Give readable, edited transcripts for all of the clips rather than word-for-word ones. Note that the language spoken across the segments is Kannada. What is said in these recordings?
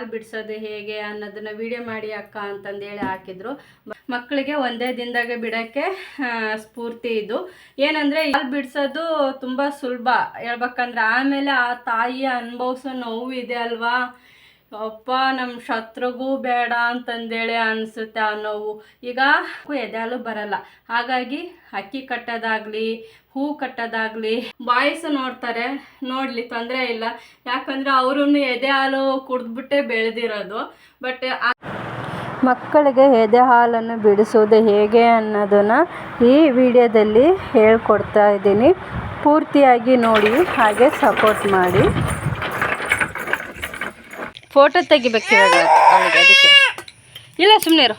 ಹಾಲು ಬಿಡಿಸೋದು ಹೇಗೆ ಅನ್ನೋದನ್ನ ವಿಡಿಯೋ ಮಾಡಿ ಅಕ್ಕ ಅಂತಂದೇಳಿ ಹಾಕಿದ್ರು. ಮಕ್ಕಳಿಗೆ ಒಂದೇ ದಿನದಾಗೆ ಬಿಡೋಕ್ಕೆ ಸ್ಫೂರ್ತಿ ಇದು. ಏನಂದರೆ ಹಾಲು ಬಿಡಿಸೋದು ತುಂಬ ಸುಲಭ ಹೇಳ್ಬೇಕಂದ್ರೆ, ಆಮೇಲೆ ಆ ತಾಯಿ ಅನುಭವಿಸೋ ನೋವು ಇದೆ ಅಲ್ವಾ, ಅಪ್ಪ ನಮ್ಮ ಶತ್ರುಗೂ ಬೇಡ ಅಂತಂದೇಳಿ ಅನಿಸುತ್ತೆ ಆ ನೋವು. ಈಗ ಎದೆ ಹಾಲು ಬರಲ್ಲ, ಹಾಗಾಗಿ ಅಕ್ಕಿ ಕಟ್ಟೋದಾಗಲಿ ಹೂ ಕಟ್ಟೋದಾಗಲಿ ಬಾಯ್ಸು ನೋಡ್ತಾರೆ, ನೋಡಲಿ ತೊಂದರೆ ಇಲ್ಲ. ಯಾಕಂದರೆ ಅವರು ಎದೆ ಹಾಲು ಕುಡಿದ್ಬಿಟ್ಟೆ ಬೆಳೆದಿರೋದು. ಬಟ್ ಮಕ್ಕಳಿಗೆ ಎದೆ ಹಾಲನ್ನು ಬಿಡಿಸೋದು ಹೇಗೆ ಅನ್ನೋದನ್ನು ಈ ವಿಡಿಯೋದಲ್ಲಿ ಹೇಳ್ಕೊಡ್ತಾ ಇದ್ದೀನಿ. ಪೂರ್ತಿಯಾಗಿ ನೋಡಿ, ಹಾಗೆ ಸಪೋರ್ಟ್ ಮಾಡಿ. ಫೋಟೋ ತೆಗಿಬೇಕು ಇವಾಗ ಅವಳಿಗೆ, ಅದಕ್ಕೆ ಇಲ್ಲ ಸುಮ್ಮನೆ ಇರು.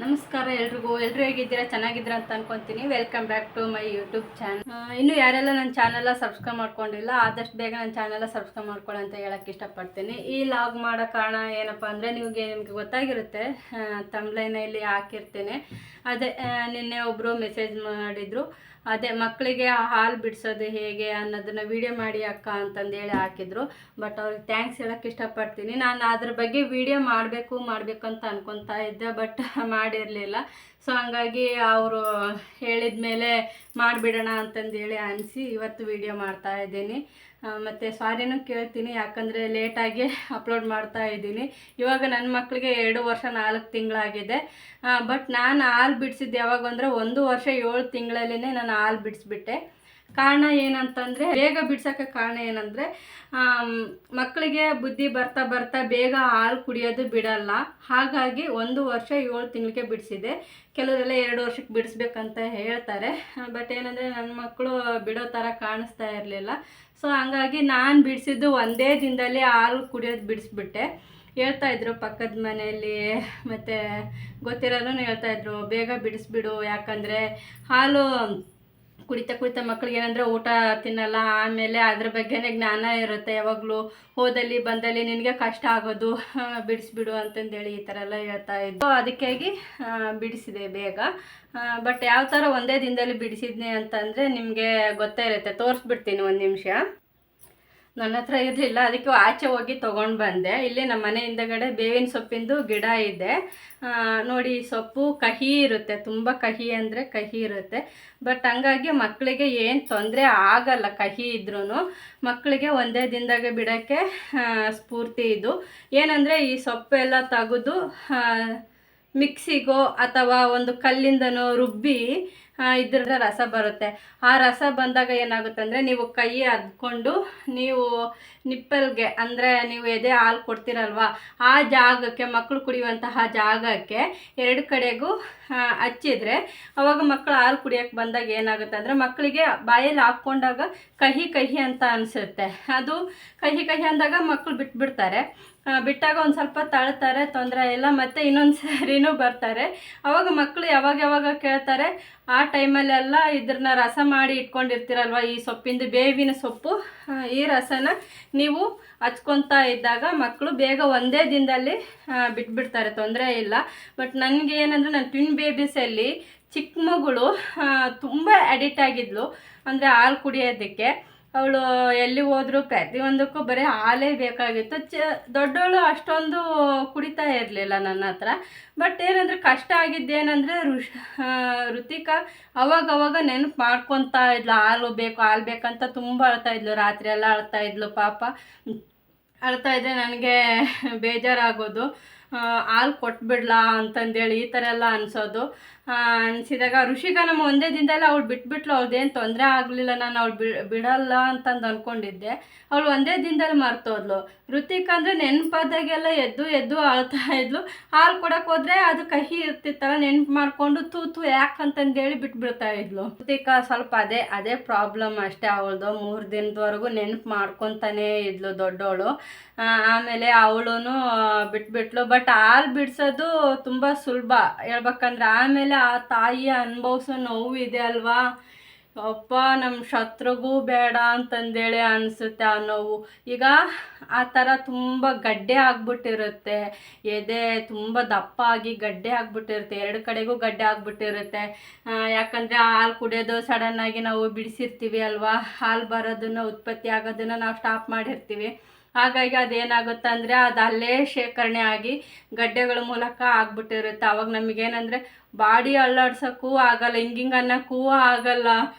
ನಮಸ್ಕಾರ ಎಲ್ರಿಗೂ ಹೇಗಿದ್ದೀರಾ? ಚೆನ್ನಾಗಿದ್ದೀರಾ ಅಂತ ಅನ್ಕೊತೀನಿ. Welcome back to my YouTube channel. ಇನ್ನು ಯಾರೆಲ್ಲ ನನ್ನ ಚಾನಲ್ ಸಬ್ಸ್ಕ್ರೈಬ್ ಮಾಡ್ಕೊಂಡಿಲ್ಲ, ಆದಷ್ಟು ಬೇಗ ನನ್ನ ಚಾನಲ್ ಸಬ್ಸ್ಕ್ರೈಬ್ ಮಾಡ್ಕೊಳ್ಳಿ ಅಂತ ಹೇಳಕ್ಕೆ ಇಷ್ಟಪಡ್ತೀನಿ. ಈ ಲಾಗ್ ಮಾಡೋ ಕಾರಣ ಏನಪ್ಪ ಅಂದರೆ, ನಿಮಗೆ ಗೊತ್ತಾಗಿರುತ್ತೆ, ತಮ್ಲೈನಲ್ಲಿ ಹಾಕಿರ್ತೇನೆ. ಅದೇ ನಿನ್ನೆ ಒಬ್ಬರು ಮೆಸೇಜ್ ಮಾಡಿದರು, ಅದೇ ಮಕ್ಕಳಿಗೆ ಹಾಲು ಬಿಡಿಸೋದು ಹೇಗೆ ಅನ್ನೋದನ್ನ ವಿಡಿಯೋ ಮಾಡಿ ಅಕ್ಕ ಅಂತಂದೇಳಿ ಹಾಕಿದ್ರು. ಬಟ್ ಅವ್ರಿಗೆ ಥ್ಯಾಂಕ್ಸ್ ಹೇಳೋಕ್ಕೆ ಇಷ್ಟಪಡ್ತೀನಿ. ನಾನು ಅದ್ರ ಬಗ್ಗೆ ವಿಡಿಯೋ ಮಾಡಬೇಕು ಅಂತ ಅನ್ಕೊತಾ ಇದ್ದೆ, ಬಟ್ ಮಾಡಿರಲಿಲ್ಲ. ಸೊ ಹಂಗಾಗಿ ಅವರು ಹೇಳಿದ ಮೇಲೆ ಮಾಡಿಬಿಡೋಣ ಅಂತಂದೇಳಿ ಅನಿಸಿ ಇವತ್ತು ವಿಡಿಯೋ ಮಾಡ್ತಾ ಇದ್ದೀನಿ. ಮತ್ತು ಸಾರಿನೂ ಕೇಳ್ತೀನಿ, ಯಾಕಂದರೆ ಲೇಟಾಗಿ ಅಪ್ಲೋಡ್ ಮಾಡ್ತಾ ಇದ್ದೀನಿ. ಇವಾಗ ನನ್ನ ಮಕ್ಕಳಿಗೆ 2 ವರ್ಷ 4 ತಿಂಗಳಾಗಿದೆ. ಬಟ್ ನಾನು ಹಾಲು ಬಿಡಿಸಿದ್ದು ಯಾವಾಗ ಅಂದರೆ 1 ವರ್ಷ 7 ತಿಂಗಳಲ್ಲೇ ನಾನು ಹಾಲು ಬಿಡಿಸ್ಬಿಟ್ಟೆ. ಕಾರಣ ಏನಂತಂದರೆ, ಬೇಗ ಬಿಡ್ಸೋಕ್ಕೆ ಕಾರಣ ಏನಂದರೆ, ಮಕ್ಕಳಿಗೆ ಬುದ್ಧಿ ಬರ್ತಾ ಬರ್ತಾ ಬೇಗ ಹಾಲು ಕುಡಿಯೋದು ಬಿಡಲ್ಲ. ಹಾಗಾಗಿ 1 ವರ್ಷ 7 ತಿಂಗಳಿಗೆ ಬಿಡಿಸಿದೆ. ಕೆಲವರೆಲ್ಲ 2 ವರ್ಷಕ್ಕೆ ಬಿಡಿಸ್ಬೇಕಂತ ಹೇಳ್ತಾರೆ. ಬಟ್ ಏನಂದರೆ ನನ್ನ ಮಕ್ಕಳು ಬಿಡೋ ಥರ ಕಾಣಿಸ್ತಾ ಇರಲಿಲ್ಲ. ಸೊ ಹಂಗಾಗಿ ನಾನು ಬಿಡಿಸಿದ್ದು ಒಂದೇ ದಿನದಲ್ಲಿ ಹಾಲು ಕುಡಿಯೋದು ಬಿಡಿಸ್ಬಿಟ್ಟೆ. ಹೇಳ್ತಾಯಿದ್ರು ಪಕ್ಕದ ಮನೆಯಲ್ಲಿ, ಮತ್ತು ಗೊತ್ತಿರೋರು ಹೇಳ್ತಾಯಿದ್ರು, ಬೇಗ ಬಿಡಿಸ್ಬಿಡು, ಯಾಕಂದರೆ ಹಾಲು ಕುಡಿತಾ ಮಕ್ಳಿಗೆ ಏನಂದರೆ ಊಟ ತಿನ್ನಲ್ಲ, ಆಮೇಲೆ ಅದ್ರ ಬಗ್ಗೆನೇ ಜ್ಞಾನ ಇರುತ್ತೆ, ಯಾವಾಗಲೂ ಹೋದಲ್ಲಿ ಬಂದಲ್ಲಿ ನಿನಗೆ ಕಷ್ಟ ಆಗೋದು, ಬಿಡಿಸ್ಬಿಡು ಅಂತಂದೇಳಿ ಈ ಥರ ಎಲ್ಲ ಹೇಳ್ತಾ ಇದ್ದು. ಅದಕ್ಕಾಗಿ ಬಿಡಿಸಿದೆ ಬೇಗ. ಬಟ್ ಯಾವ ಥರ ಒಂದೇ ದಿನದಲ್ಲಿ ಬಿಡಿಸಿದ್ನಿ ಅಂತಂದರೆ ನಿಮಗೆ ಗೊತ್ತೇ ಇರುತ್ತೆ, ತೋರಿಸ್ಬಿಡ್ತೀನಿ. 1 ನಿಮಿಷ. ನನ್ನ ಹತ್ರ ಇರಲಿಲ್ಲ, ಅದಕ್ಕೆ ಆಚೆ ಹೋಗಿ ತೊಗೊಂಡು ಬಂದೆ. ಇಲ್ಲಿ ನಮ್ಮ ಮನೆ ಹಿಂದಗಡೆ ಬೇವಿನ ಸೊಪ್ಪಿಂದು ಗಿಡ ಇದೆ ನೋಡಿ. ಸೊಪ್ಪು ಕಹಿ ಇರುತ್ತೆ, ತುಂಬ ಕಹಿ ಅಂದರೆ ಕಹಿ ಇರುತ್ತೆ. ಬಟ್ ಹಂಗಾಗಿ ಮಕ್ಕಳಿಗೆ ಏನು ತೊಂದರೆ ಆಗಲ್ಲ, ಕಹಿ ಇದ್ರೂ ಮಕ್ಕಳಿಗೆ ಒಂದೇ ದಿನದಾಗೆ ಬಿಡೋಕ್ಕೆ ಸ್ಫೂರ್ತಿ ಇದು. ಏನಂದರೆ ಈ ಸೊಪ್ಪೆಲ್ಲ ತೆಗೆದು ಮಿಕ್ಸಿಗೋ ಅಥವಾ ಒಂದು ಕಲ್ಲಿಂದನೋ ರುಬ್ಬಿ ಇದ್ರ ರಸ ಬರುತ್ತೆ. ಆ ರಸ ಬಂದಾಗ ಏನಾಗುತ್ತೆ ಅಂದರೆ, ನೀವು ಕೈ ಅದ್ಕೊಂಡು ನೀವು ನಿಪ್ಪಲ್ಗೆ, ಅಂದರೆ ನೀವು ಎದೆ ಹಾಲು ಕೊಡ್ತೀರಲ್ವ, ಆ ಜಾಗಕ್ಕೆ, ಮಕ್ಕಳು ಕುಡಿಯುವಂತಹ ಜಾಗಕ್ಕೆ 2 ಕಡೆಗೂ ಹಚ್ಚಿದರೆ ಅವಾಗ ಮಕ್ಕಳು ಹಾಲು ಕುಡಿಯೋಕ್ಕೆ ಬಂದಾಗ ಏನಾಗುತ್ತೆ ಅಂದರೆ, ಮಕ್ಕಳಿಗೆ ಬಾಯಲ್ಲಿ ಹಾಕ್ಕೊಂಡಾಗ ಕಹಿ ಅಂತ ಅನಿಸುತ್ತೆ. ಅದು ಕಹಿ ಅಂದಾಗ ಮಕ್ಕಳು ಬಿಟ್ಬಿಡ್ತಾರೆ. ಬಿಟ್ಟಾಗ ಒಂದು ಸ್ವಲ್ಪ ತಳ್ತಾರೆ, ತೊಂದರೆ ಇಲ್ಲ. ಮತ್ತು ಇನ್ನೊಂದು ಸರಿನೂ ಬರ್ತಾರೆ. ಅವಾಗ ಮಕ್ಕಳು ಯಾವಾಗ ಕೇಳ್ತಾರೆ. ಆ ಟೈಮಲ್ಲೆಲ್ಲ ಇದ್ರನ್ನ ರಸ ಮಾಡಿ ಇಟ್ಕೊಂಡಿರ್ತೀರಲ್ವ, ಈ ಸೊಪ್ಪಿಂದು ಬೇವಿನ ಸೊಪ್ಪು, ಈ ರಸನ ನೀವು ಹಚ್ಕೊತಾ ಇದ್ದಾಗ ಮಕ್ಕಳು ಬೇಗ ಒಂದೇ ದಿನದಲ್ಲಿ ಬಿಟ್ಬಿಡ್ತಾರೆ, ತೊಂದರೆ ಇಲ್ಲ. ಬಟ್ ನನಗೆ ಏನಂದರೆ, ನನ್ನ ಟ್ವಿನ್ ಬೇಬೀಸಲ್ಲಿ ಚಿಕ್ಕ ಮಗಳು ತುಂಬ ಅಡಿಕ್ಟ್ ಆಗಿದ್ಲು, ಅಂದರೆ ಹಾಲು ಕುಡಿಯೋದಕ್ಕೆ. ಅವಳು ಎಲ್ಲಿ ಹೋದ್ರು ಪ್ರತಿಯೊಂದಕ್ಕೂ ಬರೀ ಹಾಲೇ ಬೇಕಾಗಿತ್ತು. ದೊಡ್ಡವಳು ಅಷ್ಟೊಂದು ಕುಡಿತಾ ಇರಲಿಲ್ಲ ನನ್ನ ಹತ್ರ. ಬಟ್ ಏನಂದರೆ ಕಷ್ಟ ಆಗಿದ್ದೇನೆಂದರೆ, ಋತಿಕಾ ಅವಾಗವಾಗ ನೆನಪು ಮಾಡ್ಕೊತಾ ಇದ್ಲು, ಹಾಲು ಬೇಕಂತ ತುಂಬ ಅಳ್ತಾಯಿದ್ಲು. ರಾತ್ರಿ ಎಲ್ಲ ಅಳ್ತಾಯಿದ್ಲು ಪಾಪ. ಅಳ್ತಾಯಿದ್ರೆ ನನಗೆ ಬೇಜಾರಾಗೋದು, ಹಾಲು ಕೊಟ್ಬಿಡ್ಲಾ ಅಂತಂದೇಳಿ ಈ ಥರ ಎಲ್ಲ ಅನಿಸೋದು. ಅನಿಸಿದಾಗ ಋಷಿಕಾ ನಮ್ಮ ಒಂದೇ ದಿನದಲ್ಲಿ ಅವಳು ಬಿಟ್ಬಿಟ್ಲು, ಅವ್ಳದ್ದೇನು ತೊಂದರೆ ಆಗಲಿಲ್ಲ, ನಾನು ಅವಳು ಬಿಡಲ್ಲ ಅಂತಂದು ಅಂದ್ಕೊಂಡಿದ್ದೆ. ಅವಳು ಒಂದೇ ದಿನದಲ್ಲಿ ಮರ್ತೋದ್ಲು. ಋತಿಕಾ ಅಂದರೆ ನೆನಪಾದಾಗೆಲ್ಲ ಎದ್ದು ಅಳ್ತಾ ಇದ್ಲು. ಹಾಲು ಕೊಡೋಕೆ ಹೋದರೆ ಅದು ಕಹಿ ಇರ್ತಿತ್ತಲ್ಲ, ನೆನಪು ಮಾಡಿಕೊಂಡು ತೂ ಯಾಕಂತಂದೇಳಿ ಬಿಟ್ಬಿಡ್ತಾ ಇದ್ಲು. ಋತಿಕಾ ಸ್ವಲ್ಪ ಅದೇ ಪ್ರಾಬ್ಲಮ್ ಅಷ್ಟೇ ಅವಳದು. 3 ದಿನದವರೆಗೂ ನೆನಪು ಮಾಡ್ಕೊತಾನೇ ಇದ್ಲು ದೊಡ್ಡವಳು. ಆಮೇಲೆ ಅವಳು ಬಿಟ್ಬಿಟ್ಲು. ಬಟ್ ಹಾಲು ಬಿಡಿಸೋದು ತುಂಬ ಸುಲಭ ಹೇಳ್ಬೇಕಂದ್ರೆ, ಆಮೇಲೆ ಆ ತಾಯಿ ಅನುಭವಿಸೋ ನೋವು ಇದೆ ಅಲ್ವಾ, ಅಪ್ಪ ನಮ್ಮ ಶತ್ರುಗೂ ಬೇಡ ಅಂತಂದೇಳಿ ಅನಿಸುತ್ತೆ ಆ ನೋವು. ಈಗ ಆ ಥರ ತುಂಬ ಗಡ್ಡೆ ಆಗ್ಬಿಟ್ಟಿರುತ್ತೆ, ಎದೆ ತುಂಬ ದಪ್ಪ ಆಗಿ ಗಡ್ಡೆ ಆಗ್ಬಿಟ್ಟಿರುತ್ತೆ, 2 ಕಡೆಗೂ ಗಡ್ಡೆ ಆಗ್ಬಿಟ್ಟಿರುತ್ತೆ. ಯಾಕಂದರೆ ಹಾಲು ಕುಡಿಯೋದು ಸಡನ್ನಾಗಿ ನಾವು ಬಿಡಿಸಿರ್ತೀವಿ ಅಲ್ವಾ, ಹಾಲು ಬರೋದನ್ನು, ಉತ್ಪತ್ತಿ ಆಗೋದನ್ನು ನಾವು ಸ್ಟಾಪ್ ಮಾಡಿರ್ತೀವಿ. ಹಾಗಾಗಿ ಅದೇನಾಗುತ್ತೆ ಅಂದರೆ ಅದು ಅಲ್ಲೇ ಶೇಖರಣೆ ಆಗಿ ಗಡ್ಡೆಗಳ ಮೂಲಕ ಆಗ್ಬಿಟ್ಟಿರುತ್ತೆ. ಅವಾಗ ನಮಗೇನಂದರೆ ಬಾಡಿ ಅಲ್ಲಾಡ್ಸೋಕ್ಕೂ ಆಗಲ್ಲ, ಹಿಂಗಿಂಗೆ ಅನ್ನೋಕ್ಕೂ ಆಗಲ್ಲ,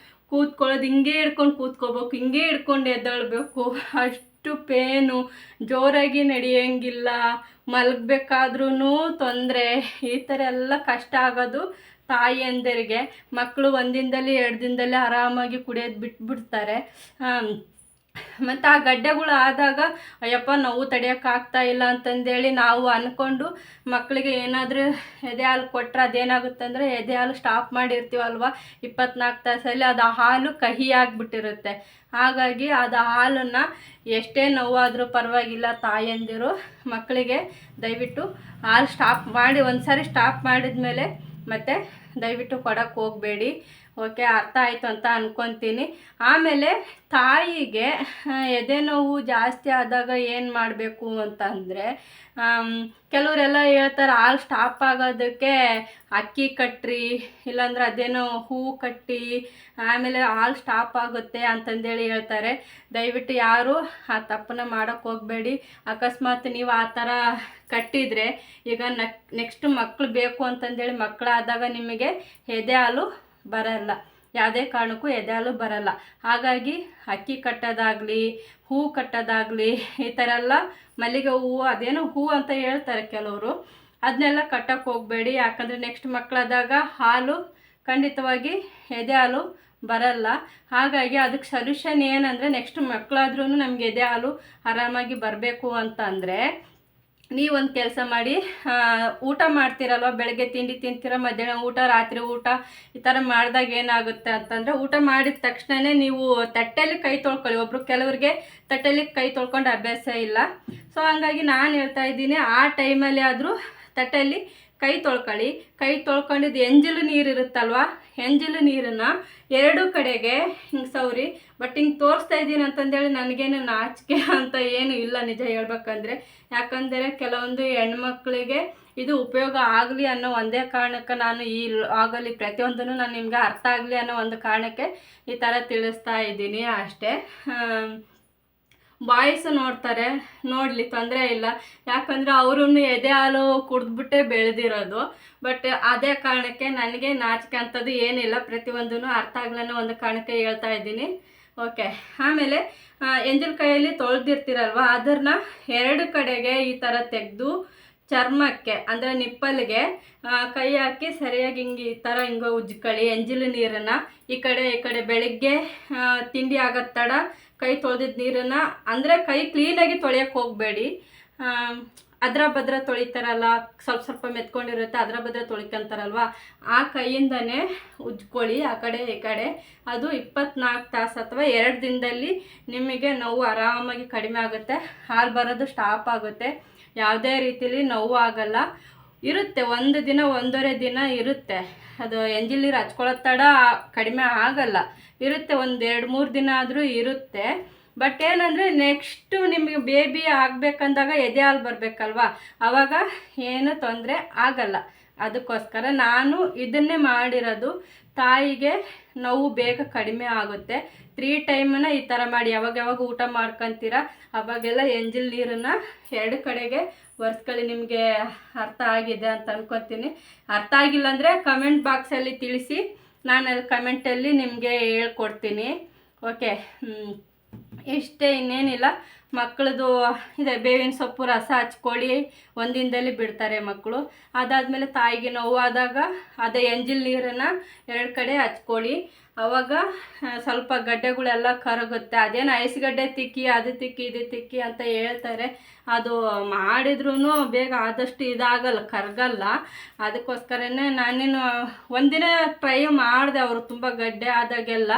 ಕೂತ್ಕೊಳ್ಳೋದು ಹಿಂಗೆ ಹಿಡ್ಕೊಂಡು ಕೂತ್ಕೋಬೇಕು, ಹಿಂಗೆ ಹಿಡ್ಕೊಂಡು ಎದ್ದೇಳಬೇಕು, ಅಷ್ಟು ಪೇನು, ಜೋರಾಗಿ ನಡೆಯೋಂಗಿಲ್ಲ, ಮಲಗಬೇಕಾದ್ರೂ ತೊಂದರೆ, ಈ ಥರ ಎಲ್ಲ ಕಷ್ಟ ಆಗೋದು ತಾಯಿಯಂದಿರಿಗೆ. ಮಕ್ಕಳು ಒಂದಿನದಲ್ಲಿ 2 ದಿನದಲ್ಲಿ ಆರಾಮಾಗಿ ಕುಡಿಯೋದು ಬಿಟ್ಬಿಡ್ತಾರೆ. ಮತ್ತು ಆ ಗಡ್ಡೆಗಳು ಆದಾಗ ಅಯ್ಯಪ್ಪ ನೋವು ತಡೆಯೋಕ್ಕಾಗ್ತಾ ಇಲ್ಲ ಅಂತಂದೇಳಿ ನಾವು ಅಂದ್ಕೊಂಡು ಮಕ್ಕಳಿಗೆ ಏನಾದರೂ ಎದೆ ಹಾಲು ಕೊಟ್ಟರೆ ಅದೇನಾಗುತ್ತೆ ಅಂದರೆ ಎದೆ ಹಾಲು ಸ್ಟಾಪ್ ಮಾಡಿರ್ತೀವಲ್ವ 24 ತಾಸಲ್ಲಿ, ಅದು ಹಾಲು ಕಹಿ ಆಗಿಬಿಟ್ಟಿರುತ್ತೆ. ಹಾಗಾಗಿ ಅದು ಹಾಲನ್ನು ಎಷ್ಟೇ ನೋವಾದರೂ ಪರವಾಗಿಲ್ಲ, ತಾಯಂದಿರು ಮಕ್ಕಳಿಗೆ ದಯವಿಟ್ಟು ಹಾಲು ಸ್ಟಾಪ್ ಮಾಡಿ, ಒಂದು ಸಾರಿ ಸ್ಟಾಪ್ ಮಾಡಿದ ಮೇಲೆ ಮತ್ತು ದಯವಿಟ್ಟು ಕೊಡೋಕ್ಕೆ ಹೋಗಬೇಡಿ. ಓಕೆ, ಅರ್ಥ ಆಯಿತು ಅಂತ ಅಂದ್ಕೊತೀನಿ. ಆಮೇಲೆ ತಾಯಿಗೆ ಎದೆ ನೋವು ಜಾಸ್ತಿ ಆದಾಗ ಏನು ಮಾಡಬೇಕು ಅಂತಂದರೆ, ಕೆಲವರೆಲ್ಲ ಹೇಳ್ತಾರೆ ಹಾಲು ಸ್ಟಾಪ್ ಆಗೋದಕ್ಕೆ ಅಕ್ಕಿ ಕಟ್ಟಿರಿ, ಇಲ್ಲಾಂದ್ರೆ ಅದೇನೋ ಹೂವು ಕಟ್ಟಿ ಆಮೇಲೆ ಹಾಲು ಸ್ಟಾಪ್ ಆಗುತ್ತೆ ಅಂತಂದೇಳಿ ಹೇಳ್ತಾರೆ. ದಯವಿಟ್ಟು ಯಾರು ಆ ತಪ್ಪನ್ನ ಮಾಡೋಕ್ಕೆ ಹೋಗಬೇಡಿ. ಅಕಸ್ಮಾತ್ ನೀವು ಆ ಥರ ಕಟ್ಟಿದರೆ ಈಗ ನೆಕ್ಸ್ಟ್ ಮಕ್ಕಳು ಬೇಕು ಅಂತಂದೇಳಿ ಮಕ್ಕಳಾದಾಗ ನಿಮಗೆ ಎದೆ ಹಾಲು ಬರಲ್ಲ, ಯಾವುದೇ ಕಾರಣಕ್ಕೂ ಎದೆ ಹಾಲು ಬರಲ್ಲ. ಹಾಗಾಗಿ ಅಕ್ಕಿ ಕಟ್ಟೋದಾಗಲಿ, ಹೂವು ಕಟ್ಟೋದಾಗಲಿ, ಈ ಥರ ಎಲ್ಲ ಮಲ್ಲಿಗೆ ಹೂವು ಅದೇನೋ ಹೂವು ಅಂತ ಹೇಳ್ತಾರೆ ಕೆಲವರು, ಅದನ್ನೆಲ್ಲ ಕಟ್ಟೋಕ್ಕೆ ಹೋಗಬೇಡಿ. ಯಾಕಂದರೆ ನೆಕ್ಸ್ಟ್ ಮಕ್ಕಳಾದಾಗ ಹಾಲು ಖಂಡಿತವಾಗಿ ಎದೆ ಹಾಲು ಬರಲ್ಲ. ಹಾಗಾಗಿ ಅದಕ್ಕೆ ಸೊಲ್ಯೂಷನ್ ಏನಂದರೆ, ನೆಕ್ಸ್ಟ್ ಮಕ್ಕಳಾದ್ರೂ ನಮಗೆ ಎದೆ ಹಾಲು ಆರಾಮಾಗಿ ಬರಬೇಕು ಅಂತಂದರೆ ನೀವೊಂದು ಕೆಲಸ ಮಾಡಿ, ಊಟ ಮಾಡ್ತೀರಲ್ವ, ಬೆಳಗ್ಗೆ ತಿಂಡಿ ತಿಂತೀರ, ಮಧ್ಯಾಹ್ನ ಊಟ, ರಾತ್ರಿ ಊಟ, ಈ ಥರ ಮಾಡಿದಾಗ ಏನಾಗುತ್ತೆ ಅಂತಂದರೆ, ಊಟ ಮಾಡಿದ ತಕ್ಷಣವೇ ನೀವು ತಟ್ಟೆಯಲ್ಲಿ ಕೈ ತೊಳ್ಕೊಳ್ಳಿ. ಕೆಲವರಿಗೆ ತಟ್ಟೆಯಲ್ಲಿ ಕೈ ತೊಳ್ಕೊಂಡು ಅಭ್ಯಾಸ ಇಲ್ಲ. ಸೊ ಹಂಗಾಗಿ ನಾನು ಹೇಳ್ತಾ ಇದ್ದೀನಿ, ಆ ಟೈಮಲ್ಲಿ ಆದರೂ ತಟ್ಟೆಯಲ್ಲಿ ಕೈ ತೊಳ್ಕೊಳ್ಳಿ. ಕೈ ತೊಳ್ಕೊಂಡಿದ್ದು ಎಂಜಲು ನೀರು ಇರುತ್ತಲ್ವ, ಎಂಜಲು ನೀರನ್ನು 2 ಕಡೆಗೆ ಹಿಂಗೆ ಸೌರಿ. ಬಟ್ ಹಿಂಗೆ ತೋರಿಸ್ತಾ ಇದ್ದೀನಿ ಅಂತಂದೇಳಿ ನನಗೇನು ನಾಚಿಕೆ ಅಂತ ಏನು ಇಲ್ಲ ನಿಜ ಹೇಳ್ಬೇಕಂದ್ರೆ. ಯಾಕಂದರೆ ಕೆಲವೊಂದು ಹೆಣ್ಮಕ್ಳಿಗೆ ಇದು ಉಪಯೋಗ ಆಗಲಿ ಅನ್ನೋ ಒಂದೇ ಕಾರಣಕ್ಕೆ ನಾನು ಈ ಆಗಲಿ ಪ್ರತಿಯೊಂದನ್ನು ನಾನು ನಿಮ್ಗೆ ಅರ್ಥ ಆಗಲಿ ಅನ್ನೋ ಒಂದು ಕಾರಣಕ್ಕೆ ಈ ಥರ ತಿಳಿಸ್ತಾ ಇದ್ದೀನಿ ಅಷ್ಟೇ. ಬಾಯ್ಸು ನೋಡ್ತಾರೆ, ನೋಡಲಿ, ತೊಂದರೆ ಇಲ್ಲ. ಯಾಕಂದರೆ ಅವರು ಎದೆ ಹಾಲು ಕುಡಿದ್ಬಿಟ್ಟೆ ಬೆಳೆದಿರೋದು. ಬಟ್ ಅದೇ ಕಾರಣಕ್ಕೆ ನನಗೆ ನಾಚಿಕೆ ಅಂಥದ್ದು ಏನಿಲ್ಲ, ಪ್ರತಿಯೊಂದೂ ಅರ್ಥ ಆಗಲನ್ನೋ ಒಂದು ಕಾರಣಕ್ಕೆ ಹೇಳ್ತಾ ಇದ್ದೀನಿ. ಓಕೆ, ಆಮೇಲೆ ಎಂಜಲ್ ಕೈಯಲ್ಲಿ ತೊಳೆದಿರ್ತೀರಲ್ವ, ಅದನ್ನು 2 ಕಡೆಗೆ ಈ ಥರ ತೆಗೆದು ಚರ್ಮಕ್ಕೆ ಅಂದರೆ ನಿಪ್ಪಲ್ಗೆ ಕೈ ಹಾಕಿ ಸರಿಯಾಗಿ ಹಿಂಗೆ ಈ ಥರ ಹಿಂಗೆ ಉಜ್ಕೊಳ್ಳಿ ಎಂಜಲು ನೀರನ್ನು. ಈ ಕಡೆ ಬೆಳಿಗ್ಗೆ ತಿಂಡಿ ಆಗೋ ತಡ ಕೈ ತೊಳೆದಿದ್ದ ನೀರನ್ನು, ಅಂದರೆ ಕೈ ಕ್ಲೀನಾಗಿ ತೊಳೆಯೋಕ್ಕೆ ಹೋಗಬೇಡಿ. ಅದರ ಭದ್ರ ತೊಳಿತಾರಲ್ಲ, ಸ್ವಲ್ಪ ಮೆತ್ಕೊಂಡಿರುತ್ತೆ, ಅದರ ಭದ್ರ ತೊಳಿಕೊಂತಾರಲ್ವ, ಆ ಕೈಯಿಂದನೇ ಉಜ್ಕೊಳ್ಳಿ ಆ ಕಡೆ ಈ ಕಡೆ. ಅದು 24 ತಾಸು ಅಥವಾ 2 ದಿನದಲ್ಲಿ ನಿಮಗೆ ನೋವು ಆರಾಮಾಗಿ ಕಡಿಮೆ ಆಗುತ್ತೆ, ಹಾಲು ಬರೋದು ಸ್ಟಾಪ್ ಆಗುತ್ತೆ, ಯಾವುದೇ ರೀತಿಲಿ ನೋವು ಆಗಲ್ಲ. ಇರುತ್ತೆ, 1 ದಿನ 1.5 ದಿನ ಇರುತ್ತೆ, ಅದು ಎಂಜಲ್ ನೀರು ಹಚ್ಕೊಳ್ಳೋ ತಡ ಕಡಿಮೆ ಆಗಲ್ಲ, ಇರುತ್ತೆ, 1-2-3 ದಿನ ಆದರೂ ಇರುತ್ತೆ. ಬಟ್ ಏನಂದರೆ ನೆಕ್ಸ್ಟು ನಿಮಗೆ ಬೇಬಿ ಆಗಬೇಕಂದಾಗ ಎದೆ ಹಾಲು ಬರಬೇಕಲ್ವ, ಆವಾಗ ಏನು ತೊಂದರೆ ಆಗಲ್ಲ. ಅದಕ್ಕೋಸ್ಕರ ನಾನು ಇದನ್ನೇ ಮಾಡಿರೋದು. ತಾಯಿಗೆ ನೋವು ಬೇಗ ಕಡಿಮೆ ಆಗುತ್ತೆ. 3 ಟೈಮನ್ನು ಈ ಥರ ಮಾಡಿ, ಯಾವಾಗ ಊಟ ಮಾಡ್ಕೊತೀರ ಅವಾಗೆಲ್ಲ ಎಂಜಲ್ ನೀರನ್ನು 2 ಕಡೆಗೆ ಒರೆಸ್ಕೊಳ್ಳಿ. ನಿಮಗೆ ಅರ್ಥ ಆಗಿದೆ ಅಂತ ಅನ್ಕೊತೀನಿ. ಅರ್ಥ ಆಗಿಲ್ಲ ಅಂದರೆ ಕಮೆಂಟ್ ಬಾಕ್ಸಲ್ಲಿ ತಿಳಿಸಿ, ನಾನು ಅಲ್ಲಿ ಕಮೆಂಟಲ್ಲಿ ನಿಮಗೆ ಹೇಳ್ಕೊಡ್ತೀನಿ. ಓಕೆ, ಇಷ್ಟೇ, ಇನ್ನೇನಿಲ್ಲ. ಮಕ್ಕಳದು ಇದೆ, ಬೇವಿನ ಸೊಪ್ಪು ರಸ ಹಚ್ಕೊಳ್ಳಿ, 1 ದಿನದಲ್ಲಿ ಬಿಡ್ತಾರೆ ಮಕ್ಕಳು. ಅದಾದಮೇಲೆ ತಾಯಿಗೆ ನೋವಾದಾಗ ಅದೇ ಎಂಜಲ್ ನೀರನ್ನು 2 ಕಡೆ ಹಚ್ಕೊಳ್ಳಿ. ಆವಾಗ ಸ್ವಲ್ಪ ಗಡ್ಡೆಗಳೆಲ್ಲ ಕರಗುತ್ತೆ. ಅದೇನು ಐಸ್ಗಡ್ಡೆ ತಿಕ್ಕಿ ಅದು ತಿಕ್ಕಿ ಇದು ತಿಕ್ಕಿ ಅಂತ ಹೇಳ್ತಾರೆ, ಅದು ಮಾಡಿದ್ರೂ ಬೇಗ ಆದಷ್ಟು ಇದಾಗಲ್ಲ, ಕರಗಲ್ಲ. ಅದಕ್ಕೋಸ್ಕರನೇ ನಾನೇನು ಒಂದಿನ ಟ್ರೈ ಮಾಡಿದೆ. ಅವರು ತುಂಬ ಗಡ್ಡೆ ಆದಾಗೆಲ್ಲ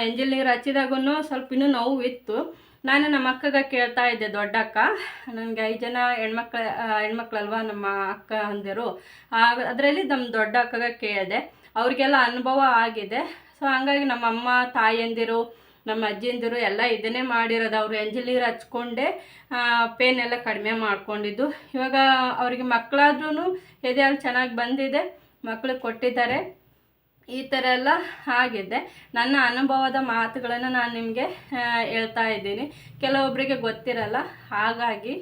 ಎಂಜಲ್ ನೀರು ಹಚ್ಚಿದಾಗೂ ಸ್ವಲ್ಪ ಇನ್ನೂ ನೋವಿತ್ತು. ನಾನು ನಮ್ಮ ಅಕ್ಕಗೆ ಕೇಳ್ತಾ ಇದ್ದೆ, ದೊಡ್ಡಕ್ಕ, ನನಗೆ 5 ಜನ ಹೆಣ್ಮಕ್ಳಲ್ವ ನಮ್ಮ ಅಕ್ಕ ಅಂದಿರು, ಅದರಲ್ಲಿ ನಮ್ಮ ದೊಡ್ಡ ಅಕ್ಕಗೆ ಕೇಳಿದೆ. ಅವ್ರಿಗೆಲ್ಲ ಅನುಭವ ಆಗಿದೆ. ಸೊ ಹಂಗಾಗಿ ನಮ್ಮಮ್ಮ ತಾಯಂದಿರು ನಮ್ಮ ಅಜ್ಜಿಯಂದಿರು ಎಲ್ಲ ಇದನ್ನೇ ಮಾಡಿರೋದು. ಅವರು ಎಂಜಲ್ ನೀರು ಹಚ್ಕೊಂಡೆ ಪೇನ್ ಎಲ್ಲ ಕಡಿಮೆ ಮಾಡ್ಕೊಂಡಿದ್ದು. ಇವಾಗ ಅವರಿಗೆ ಮಕ್ಕಳಾದ್ರೂ ಎದೆ ಹಾಲು ಚೆನ್ನಾಗಿ ಬಂದಿದೆ, ಮಕ್ಕಳಿಗೆ ಕೊಟ್ಟಿದ್ದಾರೆ. ಈ ಥರ ಎಲ್ಲ ಆಗಿದೆ. ನನ್ನ ಅನುಭವದ ಮಾತುಗಳನ್ನು ನಾನು ನಿಮಗೆ ಹೇಳ್ತಾ ಇದ್ದೀನಿ. ಕೆಲವೊಬ್ಬರಿಗೆ ಗೊತ್ತಿರಲ್ಲ, ಹಾಗಾಗಿ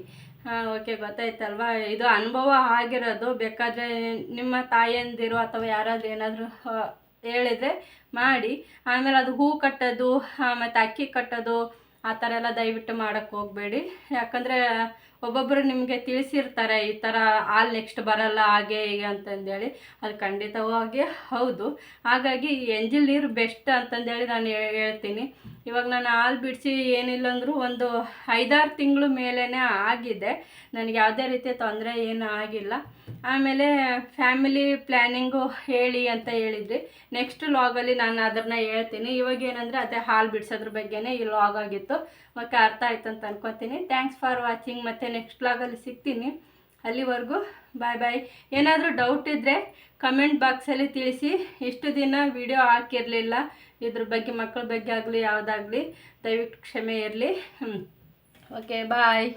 ಓಕೆ, ಗೊತ್ತಾಯ್ತಲ್ವಾ? ಇದು ಅನುಭವ ಆಗಿರೋದು. ಬೇಕಾದರೆ ನಿಮ್ಮ ತಾಯಂದಿರು ಅಥವಾ ಯಾರಾದರೂ ಏನಾದರೂ ಹೇಳಿದರೆ ಮಾಡಿ. ಆಮೇಲೆ ಅದು ಹೂ ಕಟ್ಟೋದು ಮತ್ತು ಅಕ್ಕಿ ಕಟ್ಟೋದು ಆ ಥರ ಎಲ್ಲ ದಯವಿಟ್ಟು ಮಾಡೋಕ್ಕೆ ಹೋಗಬೇಡಿ. ಯಾಕಂದರೆ ಒಬ್ಬೊಬ್ಬರು ನಿಮಗೆ ತಿಳಿಸಿರ್ತಾರೆ ಈ ಥರ ಹಾಲು ನೆಕ್ಸ್ಟ್ ಬರಲ್ಲ ಹಾಗೆ ಹೀಗೆ ಅಂತಂದೇಳಿ. ಅದು ಖಂಡಿತವಾಗಿ ಹೌದು. ಹಾಗಾಗಿ ಎಂಜಿಲ್ ನೀರು ಬೆಸ್ಟ್ ಅಂತಂದೇಳಿ ನಾನು ಹೇಳ್ತೀನಿ. ಇವಾಗ ನಾನು ಹಾಲು ಬಿಡಿಸಿ ಏನಿಲ್ಲ ಅಂದರೂ ಒಂದು 5-6 ತಿಂಗಳು ಮೇಲೇ ಆಗಿದೆ. ನನಗೆ ಯಾವುದೇ ರೀತಿಯ ತೊಂದರೆ ಏನೂ ಆಗಿಲ್ಲ. ಆಮೇಲೆ ಫ್ಯಾಮಿಲಿ ಪ್ಲ್ಯಾನಿಂಗು ಹೇಳಿ ಅಂತ ಹೇಳಿದ್ರಿ. ನೆಕ್ಸ್ಟ್ ಲಾಗಲ್ಲಿ ನಾನು ಅದನ್ನು ಹೇಳ್ತೀನಿ. ಇವಾಗ ಏನಂದರೆ ಅದೇ ಹಾಲು ಬಿಡಿಸೋದ್ರ ಬಗ್ಗೆನೇ ಈ ಲಾಗ್ ಆಗಿತ್ತು. ಓಕೆ, ಅರ್ಥ ಆಯ್ತು ಅಂತ ಅನ್ಕೋತೀನಿ. Thanks for watching. ಮತ್ತು ನೆಕ್ಸ್ಟ್ ಲಾಗಲ್ಲಿ ಸಿಗ್ತೀನಿ. ಅಲ್ಲಿವರೆಗೂ ಬಾಯ್ ಬಾಯ್. ಏನಾದರೂ ಡೌಟ್ ಇದ್ದರೆ ಕಮೆಂಟ್ ಬಾಕ್ಸಲ್ಲಿ ತಿಳಿಸಿ. ಇಷ್ಟು ದಿನ ವಿಡಿಯೋ ಹಾಕಿರಲಿಲ್ಲ ಇದ್ರ ಬಗ್ಗೆ, ಮಕ್ಕಳ ಬಗ್ಗೆ ಆಗಲಿ ಯಾವುದಾಗಲಿ, ದಯವಿಟ್ಟು ಕ್ಷಮೆ ಇರಲಿ. ಓಕೆ, ಬಾಯ್.